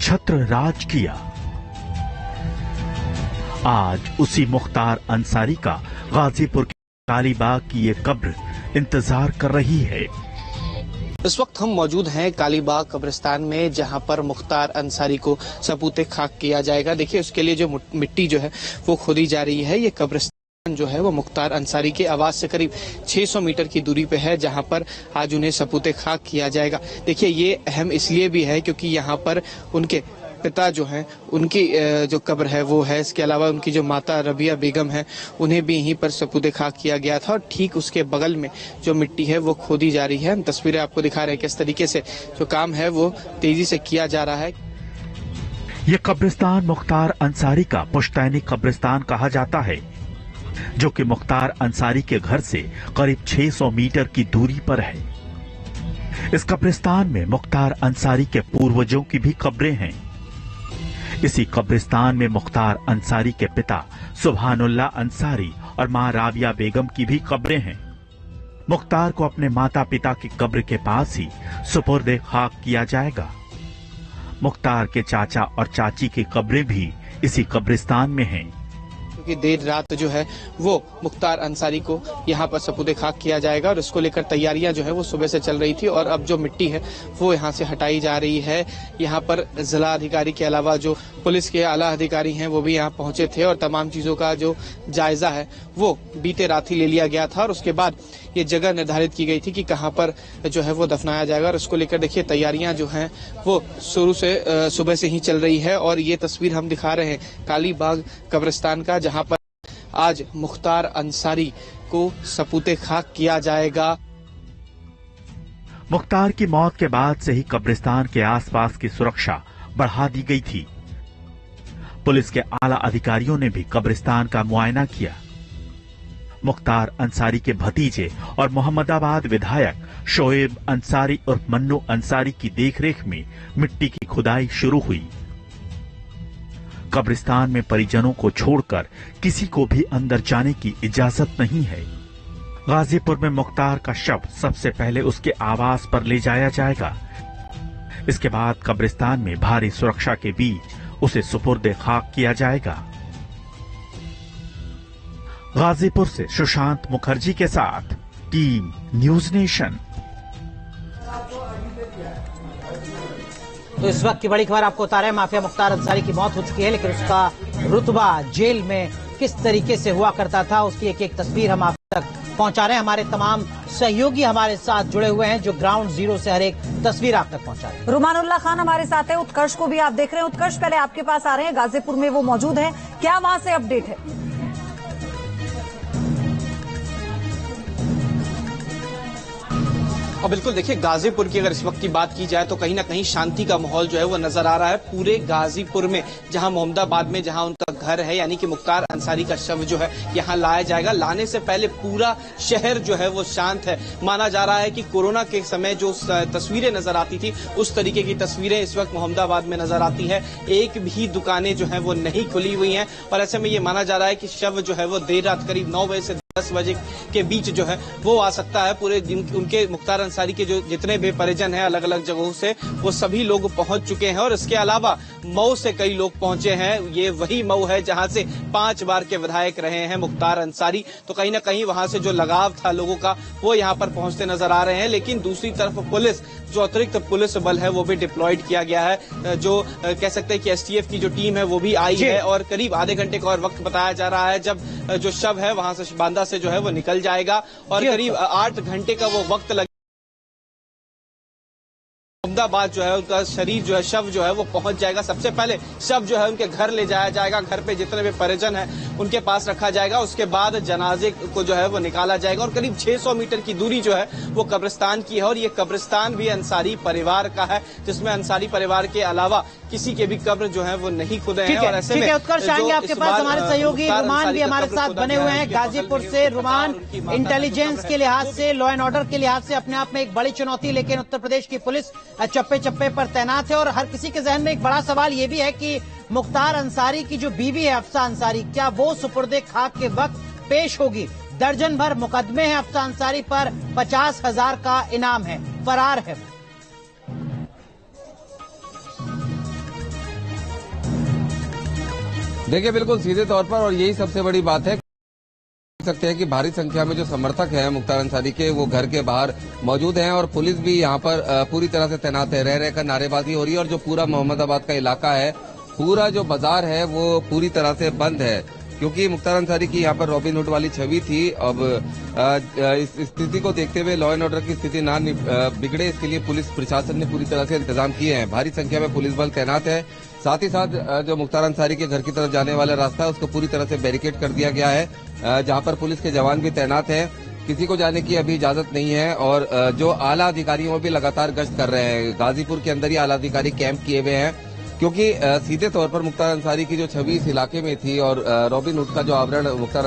छत्र राज किया। आज उसी मुख्तार अंसारी का गाजीपुर के कालीबाग की ये कब्र इंतजार कर रही है। इस वक्त हम मौजूद हैं कालीबाग कब्रिस्तान में, जहां पर मुख्तार अंसारी को सबूते खाक किया जाएगा। देखिए, उसके लिए जो मिट्टी जो है वो खोदी जा रही है। ये कब्रिस्तान जो है वो मुख्तार अंसारी के आवास से करीब 600 मीटर की दूरी पे है, जहां पर आज उन्हें सबूते खाक किया जाएगा। देखिए, ये अहम इसलिए भी है क्योंकि यहाँ पर उनके पिता जो हैं उनकी जो कब्र है वो है। इसके अलावा उनकी जो माता रबिया बेगम है उन्हें भी यहीं पर सबूते खाक किया गया था और ठीक उसके बगल में जो मिट्टी है वो खोदी जा रही है। हम तस्वीरें आपको दिखा रहे हैं किस तरीके से जो काम है वो तेजी से किया जा रहा है। ये कब्रिस्तान मुख्तार अंसारी का पुश्तैनी कब्रिस्तान कहा जाता है, जो कि मुख्तार अंसारी के घर से करीब 600 मीटर की दूरी पर है। इस कब्रिस्तान में मुख्तार अंसारी के पूर्वजों की भी कब्रें हैं। इसी कब्रिस्तान में मुख्तार अंसारी के पिता सुभानुल्लाह अंसारी और मां राबिया बेगम की भी कब्रें हैं। मुख्तार को अपने माता पिता की कब्र के पास ही सुपुर्दे खाक किया जाएगा। मुख्तार के चाचा और चाची की कब्रें भी इसी कब्रिस्तान में हैं। क्योंकि देर रात जो है वो मुख्तार अंसारी को यहाँ पर सबूते खाक किया जाएगा और इसको लेकर तैयारियां जो है वो सुबह से चल रही थी और अब जो मिट्टी है वो यहाँ से हटाई जा रही है। यहाँ पर जिला अधिकारी के अलावा जो पुलिस के आला अधिकारी हैं वो भी यहाँ पहुंचे थे और तमाम चीजों का जो जायजा है वो बीते रात ही ले लिया गया था और उसके बाद ये जगह निर्धारित की गई थी कि कहाँ पर जो है वो दफनाया जाएगा और इसको लेकर देखिए तैयारियां जो हैं वो शुरू से सुबह से ही चल रही है। और ये तस्वीर हम दिखा रहे हैं कालीबाग कब्रिस्तान का, जहां पर आज मुख्तार अंसारी को सबूते खाक किया जाएगा। मुख्तार की मौत के बाद से ही कब्रिस्तान के आसपास की सुरक्षा बढ़ा दी गई थी। पुलिस के आला अधिकारियों ने भी कब्रिस्तान का मुआयना किया। मुख्तार अंसारी के भतीजे और मोहम्मदाबाद विधायक शोएब अंसारी और मन्नू अंसारी की देखरेख में मिट्टी की खुदाई शुरू हुई। कब्रिस्तान में परिजनों को छोड़कर किसी को भी अंदर जाने की इजाजत नहीं है। गाजीपुर में मुख्तार का शव सबसे पहले उसके आवास पर ले जाया जाएगा। इसके बाद कब्रिस्तान में भारी सुरक्षा के बीच उसे सुपुर्दे खाक किया जाएगा। गाजीपुर से सुशांत मुखर्जी के साथ टीम न्यूज नेशन। तो इस वक्त की बड़ी खबर आपको बता रहे हैं, माफिया मुख्तार अंसारी की मौत हो चुकी है, लेकिन उसका रुतबा जेल में किस तरीके से हुआ करता था उसकी एक एक तस्वीर हम आप तक पहुंचा रहे हैं। हमारे तमाम सहयोगी हमारे साथ जुड़े हुए हैं जो ग्राउंड जीरो से हर एक तस्वीर आप तक पहुंचा रहे हैं। रुमानुल्लाह खान हमारे साथ है, उत्कर्ष को भी आप देख रहे हैं। उत्कर्ष, पहले आपके पास आ रहे हैं, गाजीपुर में वो मौजूद है, क्या वहां से अपडेट है? और बिल्कुल देखिए, गाजीपुर की अगर इस वक्त की बात की जाए तो कहीं ना कहीं शांति का माहौल जो है वो नजर आ रहा है पूरे गाजीपुर में। जहां मोहम्मदाबाद में जहां उनका घर है, यानी कि मुख्तार अंसारी का शव जो है यहां लाया जाएगा, लाने से पहले पूरा शहर जो है वो शांत है। माना जा रहा है कि कोरोना के समय जो तस्वीरें नजर आती थी उस तरीके की तस्वीरें इस वक्त मोहम्मदाबाद में नजर आती है। एक भी दुकानें जो है वो नहीं खुली हुई हैं और ऐसे में ये माना जा रहा है कि शव जो है वो देर रात करीब 9 बजे से 10 बजे के बीच जो है वो आ सकता है। पूरे दिन उनके मुख्तार अंसारी के जो जितने भी परिजन हैं अलग अलग जगहों से वो सभी लोग पहुंच चुके हैं और इसके अलावा मऊ से कई लोग पहुंचे हैं। ये वही मऊ है जहां से 5 बार के विधायक रहे हैं मुख्तार अंसारी, तो कहीं ना कहीं वहां से जो लगाव था लोगों का वो यहां पर पहुंचते नजर आ रहे हैं। लेकिन दूसरी तरफ पुलिस, जो अतिरिक्त पुलिस बल है वो भी डिप्लॉयड किया गया है। जो कह सकते हैं कि एसटीएफ की जो टीम है वो भी आई है और करीब आधे घंटे का और वक्त बताया जा रहा है जब जो शव है वहां से बांदा से जो है वो निकल जाएगा और करीब 8 घंटे का वो वक्त लगेगा। अहमदाबाद जो है उनका शरीर जो है शव जो है वो पहुंच जाएगा। सबसे पहले शव जो है उनके घर ले जाया जाएगा, घर पे जितने भी परिजन हैं उनके पास रखा जाएगा। उसके बाद जनाजे को जो है वो निकाला जाएगा और करीब 600 मीटर की दूरी जो है वो कब्रिस्तान की है और ये कब्रिस्तान भी अंसारी परिवार का है, जिसमें अंसारी परिवार के अलावा किसी के भी कब्र जो है वो नहीं खुदे हैं। और ऐसे में उत्कर्ष आएंगे आपके पास, हमारे सहयोगी रुमान भी हमारे साथ बने हुए हैं गाजीपुर से। रुमान, इंटेलिजेंस के लिहाज से, लॉ एंड ऑर्डर के लिहाज से अपने आप में एक बड़ी चुनौती, लेकिन उत्तर प्रदेश की पुलिस चप्पे चप्पे पर तैनात है और हर किसी के जहन में एक बड़ा सवाल ये भी है कि मुख्तार अंसारी की जो बीवी है अफसा अंसारी, क्या वो सुपुर्दे खाक के वक्त पेश होगी? दर्जन भर मुकदमे हैं अफसा अंसारी पर, 50,000 का इनाम है, फरार है। देखिए, बिल्कुल सीधे तौर पर, और यही सबसे बड़ी बात है, सकते हैं कि भारी संख्या में जो समर्थक हैं मुख्तार अंसारी के, वो घर के बाहर मौजूद हैं और पुलिस भी यहाँ पर पूरी तरह से तैनात है। रह रहकर नारेबाजी हो रही है और जो पूरा मोहम्मदाबाद का इलाका है, पूरा जो बाजार है वो पूरी तरह से बंद है, क्योंकि मुख्तार अंसारी की यहाँ पर रॉबिनहुड वाली छवि थी। अब इस स्थिति को देखते हुए, लॉ एंड ऑर्डर की स्थिति ना बिगड़े, इसके लिए पुलिस प्रशासन ने पूरी तरह से इंतजाम किए हैं। भारी संख्या में पुलिस बल तैनात है। साथ ही साथ जो मुख्तार अंसारी के घर की तरफ जाने वाला रास्ता है, उसको पूरी तरह से बैरिकेड कर दिया गया है, जहां पर पुलिस के जवान भी तैनात हैं। किसी को जाने की अभी इजाजत नहीं है और जो आला अधिकारी वो भी लगातार गश्त कर रहे हैं। गाजीपुर के अंदर ही आला अधिकारी कैंप किए हुए हैं, क्योंकि सीधे तौर पर मुख्तार अंसारी की जो छवि इस इलाके में थी और रॉबिनहुड का जो आवरण मुख्तार